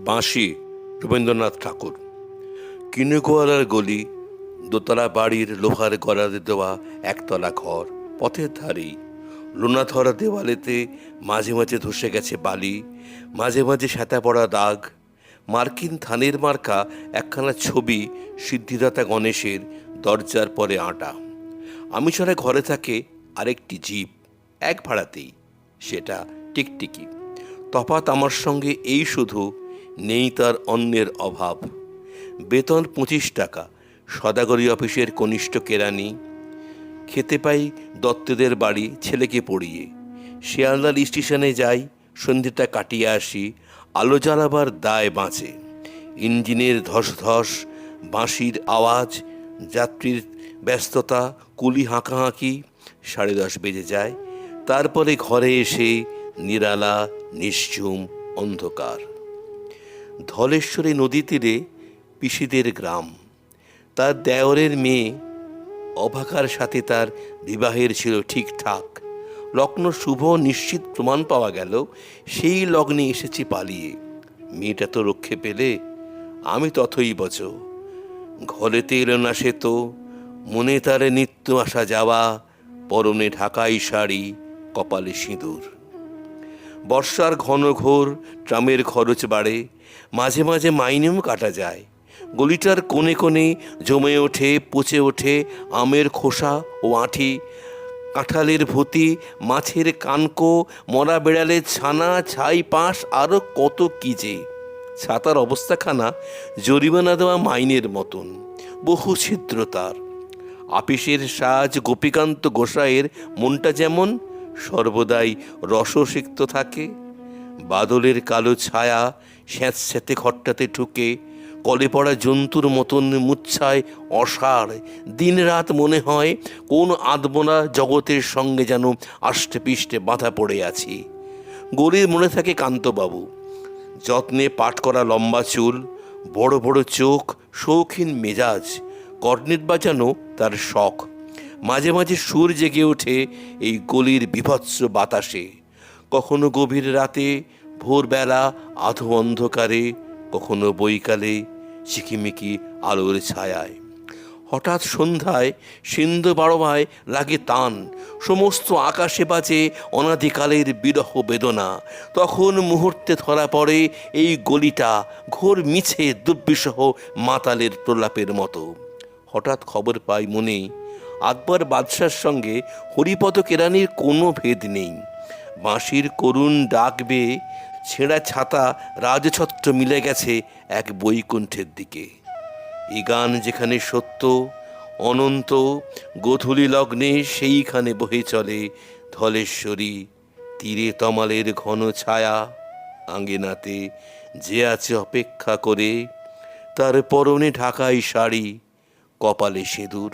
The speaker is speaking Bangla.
বাঁশি, রবীন্দ্রনাথ ঠাকুর। কিনেগোয়ালার গলি, দোতলা বাড়ির লোহার গড়াতে দেওয়া একতলা ঘর, পথের ধারেই লোনা ধরা দেওয়ালেতে মাঝে মাঝে ধসে গেছে বালি, মাঝে মাঝে শ্যাতা পড়া দাগ। মার্কিন ধানের মার্কা একখানা ছবি সিদ্ধিদাতা গণেশের দরজার পরে আঁটা। আমি ছাড়া ঘরে থাকে আরেকটি জিপ, এক ভাড়াতেই, সেটা টিকটিকি। তফাৎ আমার সঙ্গে এই শুধু, নেই তার অন্যের অভাব। বেতন 25 টাকা, সদাগরি অফিসের কনিষ্ঠ কেরানি। খেতে পাই দত্তদের বাড়ি ছেলেকে পড়িয়ে। শিয়ালদার স্টেশনে যাই, সন্ধ্যেটা কাটিয়ে আসি, আলো জ্বালাবার দায় বাঁচে। ইঞ্জিনের ধস ধস, বাঁশির আওয়াজ, যাত্রীর ব্যস্ততা, কুলি হাঁকাহাঁকি। 10:30 বেজে যায়। তারপরে ঘরে এসে নিরালা, নিশ্ঝুম অন্ধকার। ধলেশ্বরী নদী তীরে পিসিদের গ্রাম। তার দেওরের মেয়ে অভাগার সাথে তার বিবাহের ছিল ঠিকঠাক। লগ্ন শুভ নিশ্চিত প্রমাণ পাওয়া গেল। সেই লগ্নে এসেছি পালিয়ে। মেয়েটা তো রক্ষে পেলে, আমি তথই বচ। ঘরেতে এলো না সে তো, মনে তারে নিত্য আসা যাওয়া, পরনে ঢাকাই শাড়ি, কপালে সিঁদুর। বর্ষার ঘন ঘোর, ট্রামের খরচ বাড়ে, মাঝে মাঝে মাইনেও কাটা যায়। গলিটার কোণে কোণে জমে ওঠে, পচে ওঠে আমের খোসা ও আঁঠি, কাঁঠালের ভুতি, মাছের কানকো, মরা বেড়ালের ছানা, ছাই পাঁশ, আরও কত কী যে। ছাতার অবস্থাখানা জরিমানা দেওয়া মাইনের মতন, বহু ছিদ্র তার। আপিসের সাজ গোপীকান্ত গোসাইয়ের মনটা যেমন সর্বদাই রসসিক্ত থাকে। বাদলের কালো ছায়া স্যাঁতস্যাঁতে ঘরটাতে ঢুকে, কলে পড়া জন্তুর মতন মুচ্ছায় অসাড়। দিন রাত মনে হয় কোন আধবোনা জগতের সঙ্গে যেন আষ্টে পিষ্টে বাঁধা পড়ে আছি। গলির মনে থাকে কান্তবাবু, যত্নে পাট করা লম্বা চুল, বড় বড় চোখ, শৌখিন মেজাজ। কর্নেট বাজানো তার শখ। মাঝে মাঝে সুর জেগে ওঠে এই গলির বিভৎস বাতাসে, কখনো গভীর রাতে, ভোরবেলা আধো অন্ধকারে, কখনো বৈকালে ঝিকিমিকি আলোর ছায়ায়। হঠাৎ সন্ধ্যায় সিন্ধু বাড়বায় লাগে টান, সমস্ত আকাশে বাজে অনাদিকালের বিরহ বেদনা। তখন মুহূর্তে ধরা পড়ে এই গলিটা ঘোর মিছে দুর্বিষহ মাতালের প্রলাপের মতো। হঠাৎ খবর পাই মনে, আকবর বাদশার সঙ্গে হরিপদ কেরানির কোনো ভেদ নেই। বাঁশির করুণ ডাক বেয়ে ছেঁড়া ছাতা রাজছত্র মিলে গেছে এক বৈকুণ্ঠের দিকে। এই গান যেখানে সত্য, অনন্ত, গোধূলি লগ্নে সেইখানে বহে চলে ধলেশ্বরী। তীরে তমালের ঘন ছায়া, আঙ্গিনাতে যে আছে অপেক্ষা করে, তার পরনে ঢাকাই শাড়ি, কপালে সিঁদুর।